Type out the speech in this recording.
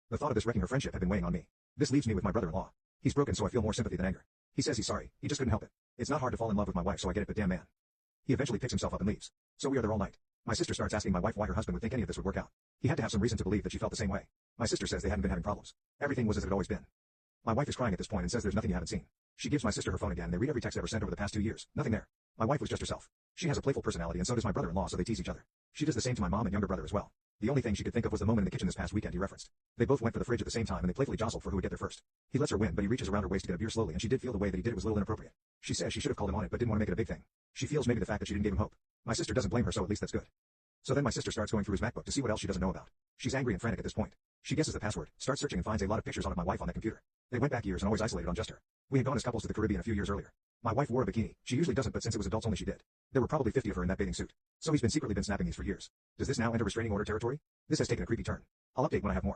The thought of this wrecking her friendship had been weighing on me. This leaves me with my brother-in-law. He's broken, so I feel more sympathy than anger. He says he's sorry. He just couldn't help it. It's not hard to fall in love with my wife, so I get it, but damn man. He eventually picks himself up and leaves. So we are there all night. My sister starts asking my wife why her husband would think any of this would work out. He had to have some reason to believe that she felt the same way. My sister says they hadn't been having problems. Everything was as it had always been. My wife is crying at this point and says there's nothing you haven't seen. She gives my sister her phone again and they read every text ever sent over the past 2 years. Nothing there. My wife was just herself. She has a playful personality and so does my brother-in-law, so they tease each other. She does the same to my mom and younger brother as well. The only thing she could think of was the moment in the kitchen this past weekend he referenced. They both went for the fridge at the same time and they playfully jostled for who would get there first. He lets her win, but he reaches around her waist to get a beer slowly and she did feel the way that he did it was a little inappropriate. She says she should have called him on it but didn't want to make it a big thing. She feels maybe the fact that she didn't give him hope. My sister doesn't blame her, so at least that's good. So then my sister starts going through his MacBook to see what else she doesn't know about. She's angry and frantic at this point. She guesses the password, starts searching and finds a lot of pictures of my wife on that computer. They went back years and always isolated on just her. We had gone as couples to the Caribbean a few years earlier. My wife wore a bikini. She usually doesn't, but since it was adults only she did. There were probably 50 of her in that bathing suit. So he's secretly been snapping these for years. Does this now enter restraining order territory? This has taken a creepy turn. I'll update when I have more.